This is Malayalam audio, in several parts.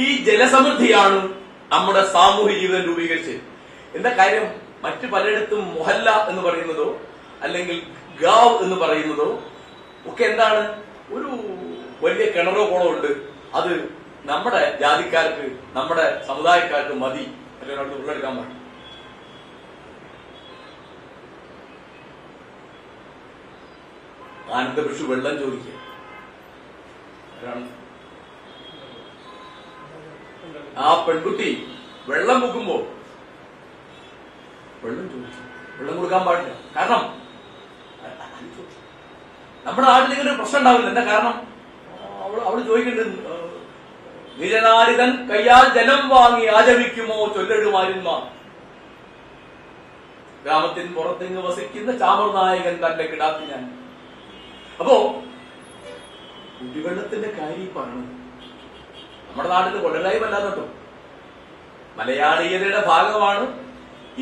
ഈ ജലസമൃദ്ധിയാണ് നമ്മുടെ സാമൂഹ്യ ജീവിതം രൂപീകരിച്ചത്. എന്താ കാര്യം? മറ്റു പലയിടത്തും മൊഹല്ല എന്ന് പറയുന്നതോ അല്ലെങ്കിൽ ഗാവ് എന്ന് പറയുന്നതോ ഒക്കെ എന്താണ്? ഒരു വലിയ കിണറോ കുളമോ ഉണ്ട്, അത് നമ്മുടെ ജാതിക്കാർക്ക് നമ്മുടെ സമുദായക്കാർക്ക് മതി, അല്ലെങ്കിൽ അവിടെ ഉള്ളെടുക്കാൻ പാടില്ല. ആനന്ദഭിക്ഷു വെള്ളം ചോദിക്കുക. ആ പെൺകുട്ടി വെള്ളം മുക്കുമ്പോ വെള്ളം ചോദിച്ചു, വെള്ളം കൊടുക്കാൻ പാടില്ല. കാരണം നമ്മുടെ നാട്ടിൽ ഇങ്ങനെ ഒരു പ്രശ്നം ഉണ്ടാവില്ല. എന്താ കാരണം? അവള് ചോദിക്കേണ്ടത്, നിരനാരിതൻ കയ്യാൽ ജലം വാങ്ങി ആചമിക്കുമോ ചൊല്ലടുമാരുന്മാർ, ഗ്രാമത്തിന് പുറത്തിങ്ങ് വസിക്കുന്ന ചാമർനായകൻ തന്റെ കിടാത്തി ഞാൻ. അപ്പോ കുടിവെള്ളത്തിന്റെ കാര്യം പറഞ്ഞു. നമ്മുടെ നാട്ടിൽ കൊള്ളലായി വല്ലാതെ കേട്ടോ. മലയാളീയതയുടെ ഭാഗമാണ്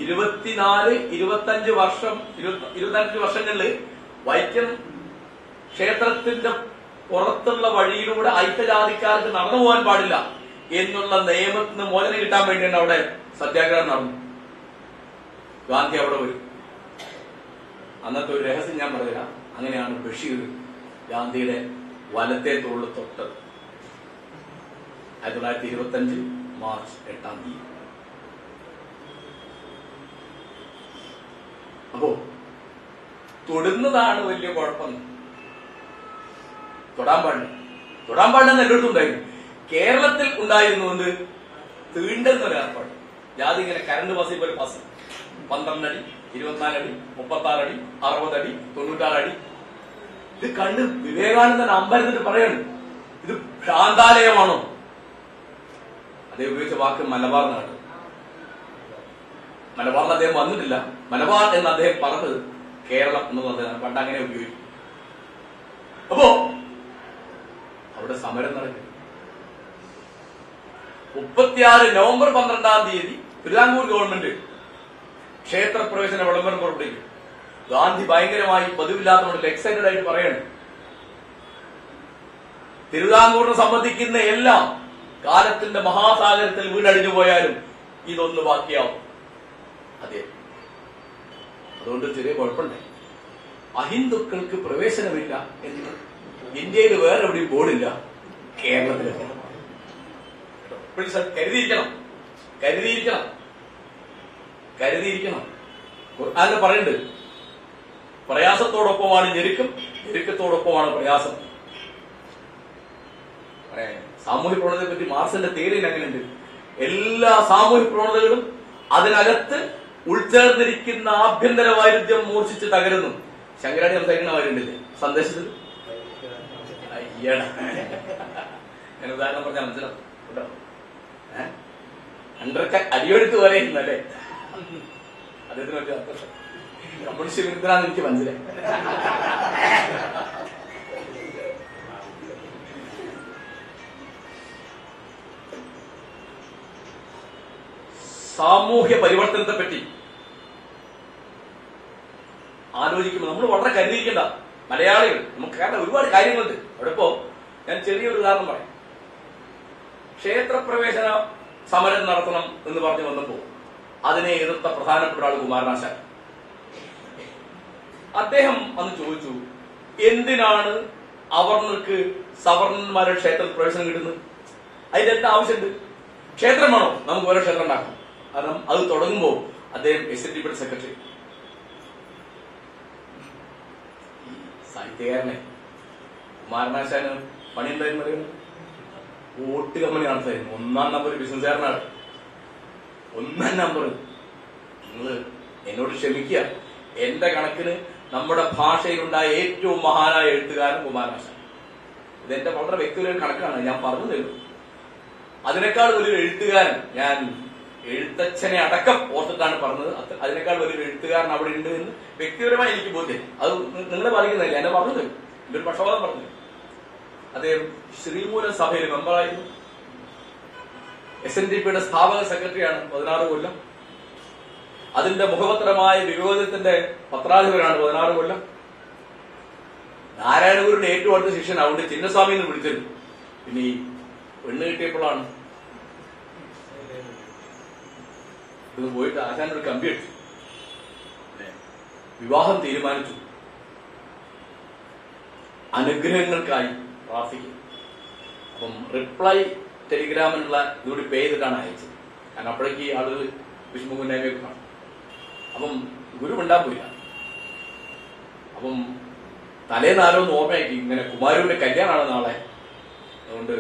24-25 വർഷം 25 വർഷങ്ങളില് വൈക്കം ക്ഷേത്രത്തിന്റെ പുറത്തുള്ള വഴിയിലൂടെ ഐക്യജാതിക്കാർക്ക് നടന്നു പോകാൻ പാടില്ല എന്നുള്ള നിയമത്തിന് മോചനം കിട്ടാൻ വേണ്ടിയാണ് അവിടെ സത്യാഗ്രഹം നടന്നു. ഗാന്ധി അവിടെ വരും. അന്നത്തെ ഒരു രഹസ്യം ഞാൻ പറയാം. അങ്ങനെയാണ് ബഷീർ ഗാന്ധിയുടെ വലത്തെ തോളിൽ തൊട്ടത്. 1925 മാർച്ച് 8-ാം തീയതി. അപ്പോ തൊടുന്നതാണ് വലിയ കുഴപ്പം. തൊടാൻ പാടില്ലെന്ന് എല്ലായിടത്തും ഉണ്ടായിരുന്നു. കേരളത്തിൽ ഉണ്ടായിരുന്നു എന്ത്? തീണ്ടെന്ന ഒരു ഏർപ്പാട്. ജാതി ഇങ്ങനെ കരണ്ട് പാസ് പോലെ പാസ് 12 അടി, 24 അടി, 36 അടി, 60 അടി, 96 അടി. ഇത് കണ്ട് വിവേകാനന്ദൻ അമ്പരന്നിട്ട് പറയാണ്, ഇത് ഭ്രാന്താലയമാണോ? അദ്ദേഹം ഉപയോഗിച്ച വാക്ക് മലബാർ നാട്. മലബാറിൽ അദ്ദേഹം വന്നിട്ടില്ല. മലബാർ എന്ന് അദ്ദേഹം പറഞ്ഞത് കേരളം എന്ന് പറഞ്ഞതാണ്. പണ്ട് അങ്ങനെ ഉപയോഗിക്കും. അപ്പോ അവിടെ സമരം നടക്കും. 36 നവംബർ 12-ാം തീയതി തിരുവിതാംകൂർ ഗവൺമെന്റ് ക്ഷേത്രപ്രവേശന വിളംബരം പുറപ്പെടുവിക്കും. ഗാന്ധി ഭയങ്കരമായി പതിവില്ലാത്ത മോഡൽ എക്സൈറ്റഡ് ആയിട്ട് പറയാണ്, തിരുവിതാംകൂറിനെ സംബന്ധിക്കുന്ന എല്ലാം കാലത്തിന്റെ മഹാസാഗരത്തിൽ വീണടിഞ്ഞു പോയാലും ഇതൊന്ന് ബാക്കിയാവും. അതെ, അതുകൊണ്ട് ചെറിയ കുഴപ്പമുണ്ട്. അഹിന്ദുക്കൾക്ക് പ്രവേശനമില്ല എന്ന് ഇന്ത്യയിൽ വേറെ എവിടെയും ബോർഡില്ല, കേരളത്തിൽ കരുതിയിരിക്കണം. ഖുർആനിൽ പറയുന്നുണ്ട്, പ്രയാസത്തോടൊപ്പമാണ് ഞെരുക്കം, ഞെരുക്കത്തോടൊപ്പമാണ് പ്രയാസം. സാമൂഹ്യ പ്രവണതയെ പറ്റി മാർക്സിന്റെ തിയറിയിൽ അങ്ങനെയുണ്ട്. എല്ലാ സാമൂഹ്യ പ്രവണതകളും അതിനകത്ത് ഉൾച്ചേർന്നിരിക്കുന്ന ആഭ്യന്തര വൈരുദ്ധ്യം മൂർച്ഛിച്ച് തകരുന്നു. ശങ്കരാടി സംസാരിക്കുന്ന കാര്യമുണ്ടല്ലേ സന്ദേശത്തിൽ? അയ്യട, ഞാൻ ഉദാഹരണം പറഞ്ഞാൽ മനസ്സിലാവും. അണ്ടർക്ക് അടിയൊഴുക്ക് പോലെ അല്ലേ അദ്ദേഹത്തിന് പറ്റിയ കമ്മ്യൂണിസ്റ്റ് വിരുദ്ധനാന്ന് എനിക്ക് മനസ്സിലായി. സാമൂഹ്യ പരിവർത്തനത്തെ പറ്റി ആലോചിക്കുമ്പോൾ നമ്മൾ വളരെ കരുതിയിരിക്കേണ്ട മലയാളികൾ. നമുക്ക് കാരണം ഒരുപാട് കാര്യങ്ങളുണ്ട് അവിടെ. ഇപ്പോ ഞാൻ ചെറിയൊരു ഉദാഹരണം പറയാം. ക്ഷേത്രപ്രവേശന സമരം നടത്തണം എന്ന് പറഞ്ഞു വന്നപ്പോ അതിനെ എതിർത്ത പ്രധാനപ്പെട്ട ആൾ കുമാരനാശാൻ. അദ്ദേഹം അന്ന് ചോദിച്ചു, എന്തിനാണ് അവർണർക്ക് സവർണന്മാരുടെ ക്ഷേത്രത്തിൽ പ്രവേശനം കിട്ടുന്നത്? അതിന്റെ എന്താ ആവശ്യമുണ്ട്? ക്ഷേത്രം വേണോ? നമുക്ക് ഓരോ ക്ഷേത്രം ഉണ്ടാക്കാം. കാരണം അത് തുടങ്ങുമ്പോ അദ്ദേഹം SNDP സെക്രട്ടറി, സാഹിത്യകാരനെ. കുമാരനാശാന് പണി എന്തായിരുന്നു പറയുന്നത്? വോട്ട് കമ്പനി നടത്തായിരുന്നു. 1-ാം നമ്പർ ബിസിനസ്സുകാരനാണ്. 1-ാം നമ്പർ. നിങ്ങൾ എന്നോട് ക്ഷമിക്കുക, എന്റെ കണക്കിന് നമ്മുടെ ഭാഷയിലുണ്ടായ ഏറ്റവും മഹാനായ എഴുത്തുകാരൻ കുമാരനാശാൻ. ഇതെന്റെ വളരെ വ്യക്തിപരമായ കണക്കാണ്, ഞാൻ പറഞ്ഞു തരുന്നു. അതിനേക്കാൾ വലിയൊരു എഴുത്തുകാരൻ, ഞാൻ എഴുത്തച്ഛനെ അടക്കം ഓർത്തിട്ടാണ് പറഞ്ഞത്, അതിനേക്കാൾ വലിയൊരു എഴുത്തുകാരൻ അവിടെ ഉണ്ട് എന്ന് വ്യക്തിപരമായി എനിക്ക് ബോധ്യം. അത് നിങ്ങളെ പറയുന്നില്ല, എന്നെ പറഞ്ഞു തരും. എന്റെ ഒരു പക്ഷപാതം പറഞ്ഞു. അദ്ദേഹം ശ്രീമൂലം സഭയിൽ മെമ്പറായിരുന്നു. SNDPയുടെ സ്ഥാപക സെക്രട്ടറിയാണ് 16 കൊല്ലം. അതിന്റെ മുഖപത്രമായ വിവേകത്തിന്റെ പത്രാധിപരാണ് 16 കൊല്ലം. നാരായണഗുരുവിന്റെ ഏറ്റവും അടുത്ത ശിഷ്യൻ. അതുകൊണ്ട് ചിന്നസ്വാമി എന്ന് വിളിച്ചിരുന്നു. പിന്നെ ഈ പെണ്ണ് കിട്ടിയപ്പോഴാണ് ഇത് പോയിട്ട് ആശാനൊരു കമ്പി അടിച്ചു, വിവാഹം തീരുമാനിച്ചു, അനുഗ്രഹങ്ങൾക്കായി പ്രാർത്ഥിക്കും. അപ്പം റിപ്ലൈ ടെലിഗ്രാമിനുള്ള ഇതുകൂടി പേ ചെയ്തിട്ടാണ് അയച്ചത്. കാരണം അപ്പോഴേക്ക് ആളുകൾ വിഷ്ണുകുന്നായ്മയൊക്കെ കാണും. അപ്പം ഗുരു മിണ്ടാൻ പോയില്ല. അപ്പം തലേന്നാലോന്ന് ഓർമ്മയാക്കി ഇങ്ങനെ കുമാരൂരിന്റെ കല്യാണമാണ് നാളെ, അതുകൊണ്ട്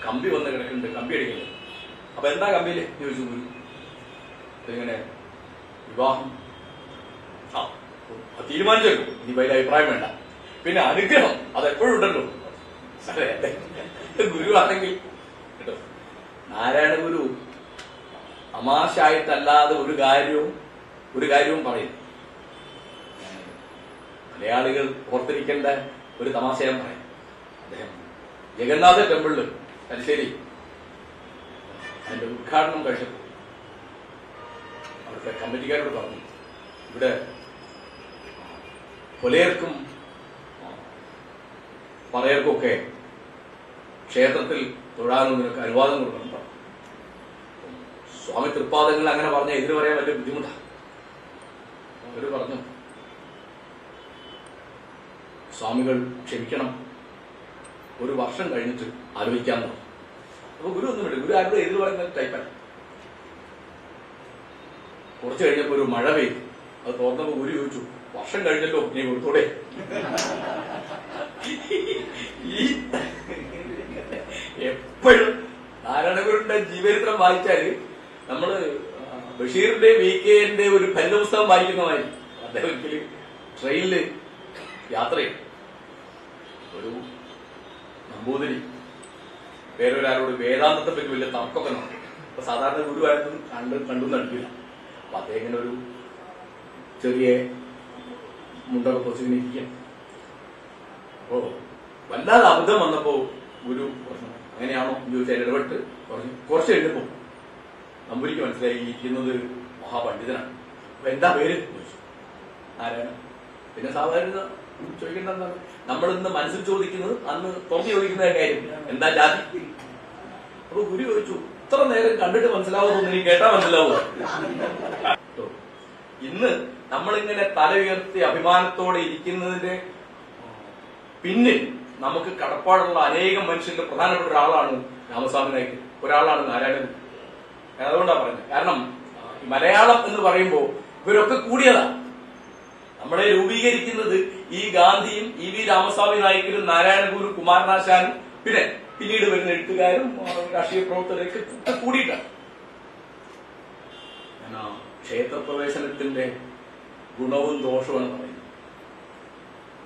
കമ്പി വന്ന് കിടക്കുന്നുണ്ട്, കമ്പി അടിക്കുന്നത്. അപ്പൊ എന്താ കമ്പിയില് ചോദിച്ചു ഗുരു. ഇങ്ങനെ വിവാഹം തീരുമാനിച്ചല്ലോ, ഇനി വലിയ അഭിപ്രായം വേണ്ട. പിന്നെ അനുഗ്രഹം അതെപ്പോഴും ഉണ്ടല്ലോ. ഗുരു ആണെങ്കിൽ കേട്ടോ, നാരായണ ഗുരു തമാശായിട്ടല്ലാതെ ഒരു കാര്യവും പറയും. മലയാളികൾ ഓർത്തിരിക്കേണ്ട ഒരു തമാശയം പറയാം. അദ്ദേഹം ജഗന്നാഥ ടെമ്പിളില് തലശ്ശേരി അതിന്റെ ഉദ്ഘാടനം കഴിച്ചപ്പോൾ അവിടുത്തെ കമ്മിറ്റിക്കാരോട് പറഞ്ഞു, ഇവിടെ കൊലയർക്കും പറയർക്കും ഒക്കെ ക്ഷേത്രത്തിൽ തൊഴാനും നിനക്ക് അനുവാദം കൊടുക്കണം. സ്വാമി തൃപ്പാദങ്ങൾ അങ്ങനെ പറഞ്ഞ എതിര് പറയാൻ വലിയ ബുദ്ധിമുട്ടാണ്. അവര് പറഞ്ഞു, സ്വാമികൾ ക്ഷമിക്കണം, ഒരു വർഷം കഴിഞ്ഞിട്ട് ആലോചിക്കാമെന്ന്. അപ്പൊ ഗുരു ഒന്നും വിട്ടു. ഗുരു ആരോട് എതിര് പറയുന്ന ടൈപ്പാണ്. കുറച്ചു കഴിഞ്ഞപ്പോ ഒരു മഴ പെയ്തു. അത് തോന്നപ്പോ ഗുരു ചോദിച്ചു, വർഷം കഴിഞ്ഞല്ലോ, നീ കൊടുത്തോടെ. എപ്പോഴും നാരായണഗുരുവിന്റെ ജീവചരിത്രം വായിച്ചാല് നമ്മള് ബഷീറിന്റെ VK-ന്റെ ഒരു ഫലിത പുസ്തകം വായിക്കുന്ന മാതിരി. അദ്ദേഹം ഒരിക്കലും ട്രെയിനില് യാത്ര ചെയ്യും. ഒരു നമ്പൂതിരി വേറൊരാളോട് വേദാന്തത്തെ പറ്റി വലിയ തർക്കമൊക്കെ നോക്കി. അപ്പൊ സാധാരണ ഗുരുവായിരുന്നു കണ്ടു നടിക്കില്ല. അപ്പൊ അദ്ദേഹം ഇങ്ങനെ ഒരു ചെറിയ മുണ്ടൊക്കെ പൊസിങ്ങനെ ഇരിക്കാം. അപ്പോ വല്ലാതെ അബദ്ധം വന്നപ്പോ ഗുരു പറഞ്ഞു, അങ്ങനെയാണോ ചോദിച്ചാൽ ഇടപെട്ട് പറഞ്ഞു. കുറച്ച് കഴിഞ്ഞപ്പോ നമ്പൂരിക്ക് മനസ്സിലായി ഇരിക്കുന്നത് മഹാപണ്ഡിതനാണ്. അപ്പൊ എന്താ പേര് ചോദിച്ചു. ആരാണ്? പിന്നെ സാധാരണ ചോദിക്കേണ്ട എന്താണ്, നമ്മളിന്ന് മനസ്സിൽ ചോദിക്കുന്നത് അന്ന് തുറന്നു ചോദിക്കുന്ന കാര്യം, എന്താ ജാതി? അപ്പൊ ഗുരു ചോദിച്ചു, ഇത്ര നേരം കണ്ടിട്ട് മനസ്സിലാവുന്നു, നീ കേട്ടാ മനസ്സിലാവുക. ഇന്ന് നമ്മളിങ്ങനെ തല ഉയർത്തി അഭിമാനത്തോടെ ഇരിക്കുന്നതിന്റെ പിന്നിൽ നമുക്ക് കടപ്പാടുള്ള അനേകം മനുഷ്യന്റെ പ്രധാനപ്പെട്ട ഒരാളാണ് രാമസ്വാമി നായ്ക്കർ, ഒരാളാണ് നാരായണൻ. അതുകൊണ്ടാണ് പറഞ്ഞത്. കാരണം മലയാളം എന്ന് പറയുമ്പോൾ ഇവരൊക്കെ കൂടിയതാണ്. നമ്മളെ രൂപീകരിക്കുന്നത് ഈ ഗാന്ധിയും EV രാമസ്വാമി നായ്ക്കരും നാരായണഗുരു കുമാരനാശാനും പിന്നെ പിന്നീട് വരുന്ന എഴുത്തുകാരും രാഷ്ട്രീയ പ്രവർത്തകരൊക്കെ കൂടിയിട്ടാണ്. ക്ഷേത്രപ്രവേശനത്തിന്റെ ഗുണവും ദോഷവും പറയുന്നത്.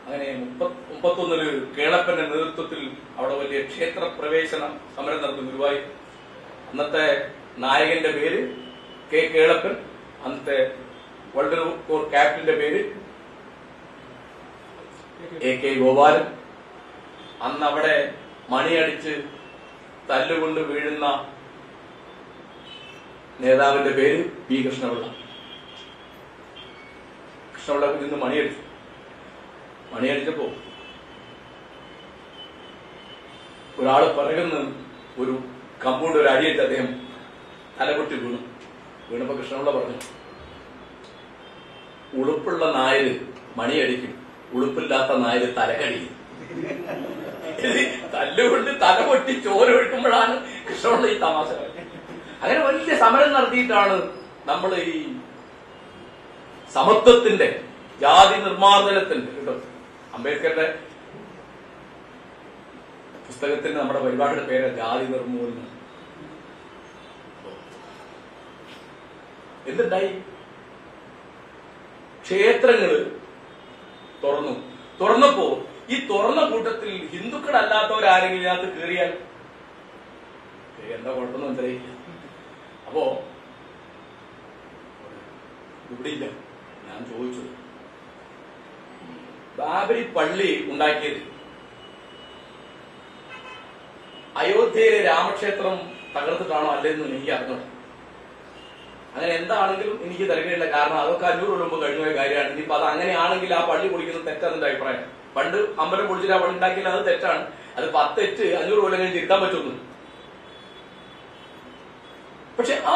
അങ്ങനെ 31 കേളപ്പന്റെ നേതൃത്വത്തിൽ അവിടെ വലിയ ക്ഷേത്രപ്രവേശന സമരം നടത്തും ഗുരുവായൂർ. അന്നത്തെ നായകന്റെ പേര് K. കേളപ്പൻ, അന്നത്തെ വേൾഡ് കോർ ക്യാപ്റ്റന്റെ പേര് AK. ഗോപാലൻ. അന്ന് അവിടെ മണിയടിച്ച് തല്ലുകൊണ്ട് വീഴുന്ന നേതാവിന്റെ പേര് P. കൃഷ്ണപിള്ള. കൃഷ്ണപിള്ള നിന്ന് മണിയടിച്ചപ്പോ ഒരാള് പറയുന്ന ഒരു കമ്പൗണ്ട് ഒരു അടിയിട്ട് അദ്ദേഹം തലപൊട്ടി വീണപ്പോ കൃഷ്ണപിള്ള പറഞ്ഞു, ഉളുപ്പുള്ള നായര് മണിയടിക്കും, ഉളുപ്പില്ലാത്ത നായര് തലകടിക്കും. തല്ലുകൊണ്ട് തലപൊട്ടി ചോരൊഴുക്കുമ്പോഴാണ് കൃഷ്ണപിള്ള ഈ തമാശ. അങ്ങനെ വലിയ സമരം നടത്തിയിട്ടാണ് നമ്മൾ ഈ സമത്വത്തിന്റെ, ജാതി നിർമ്മാർജ്ജനത്തിന്റെ, കേട്ടോ, അംബേദ്കറുടെ പുസ്തകത്തിന് നമ്മുടെ പരിപാടിയുടെ പേര് ജാതി നിർമൂലനം. എന്തുണ്ടായി? ക്ഷേത്രങ്ങള് തുറന്നപ്പോ ഈ തുറന്ന കൂട്ടത്തിൽ ഹിന്ദുക്കളല്ലാത്തവരാരെങ്കിലും ഇതിനകത്ത് കയറിയാൽ എന്താ കുഴപ്പമൊന്നും മനസ്സിലായില്ല. അപ്പോ ഇവിടെയില്ല. ഞാൻ ചോദിച്ചു, ബാബരി പള്ളി ഉണ്ടാക്കിയത് അയോധ്യയിലെ രാമക്ഷേത്രം തകർത്തിട്ടാണോ അല്ലെന്ന് എനിക്ക് അറിഞ്ഞോട്ടെ. അങ്ങനെ എന്താണെങ്കിലും എനിക്ക് തിരക്കില്ല. കാരണം അതൊക്കെ 500 കൊല്ലം മുമ്പ് കഴിഞ്ഞുപോയ കാര്യമാണ്. ഇനിയിപ്പോ അത് അങ്ങനെയാണെങ്കിൽ ആ പള്ളി പൊളിക്കുന്നത് തെറ്റാണെന്റെ അഭിപ്രായം. പണ്ട് അമ്പലം പൊളിച്ചിട്ട് ആ പള്ളി ഉണ്ടാക്കിയാൽ അത് തെറ്റാണ്. അത് 500 കൊല്ലം കഴിഞ്ഞ് തിരുത്താൻ പറ്റുന്നു. പക്ഷെ ആ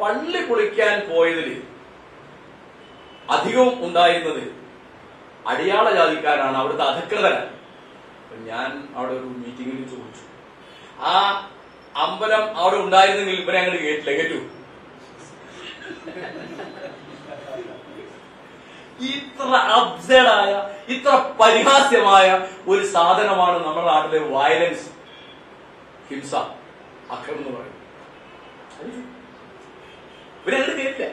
പള്ളി പൊളിക്കാൻ പോയതിൽ അധികവും ഉണ്ടായിരുന്നത് അടിയാള ജാതിക്കാരാണ്, അവിടുത്തെ അധികൃതരാണ്. ഞാൻ അവിടെ ഒരു മീറ്റിംഗിൽ ചോദിച്ചു, ആ അമ്പലം അവിടെ ഉണ്ടായിരുന്നെങ്കിൽ ഇവരെ അങ്ങോട്ട് കേട്ടില്ല, കേട്ടു. ഇത്ര അബ്സേഡായ, ഇത്ര പരിഹാസ്യമായ ഒരു സാധനമാണ് നമ്മുടെ നാട്ടിലെ വയലൻസ്, ഹിംസ, അക്രമം എന്ന് പറയുന്നത്. ഇവരങ്ങോട്ട് കേട്ടില്ല.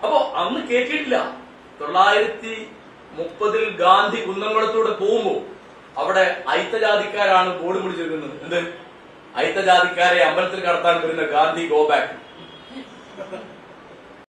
അപ്പോ അന്ന് കേട്ടിട്ടില്ല. 1930 ഗാന്ധി കുന്നംകുളത്തൂടെ പോകുമ്പോ അവിടെ അയിത്തജാതിക്കാരാണ് ബോർഡ് പിടിച്ചിരിക്കുന്നത്. എന്ത്? അയിത്തജാതിക്കാരെ അമ്പലത്തിൽ കടത്താൻ വരുന്ന ഗാന്ധി ഗോ ബാക്ക്.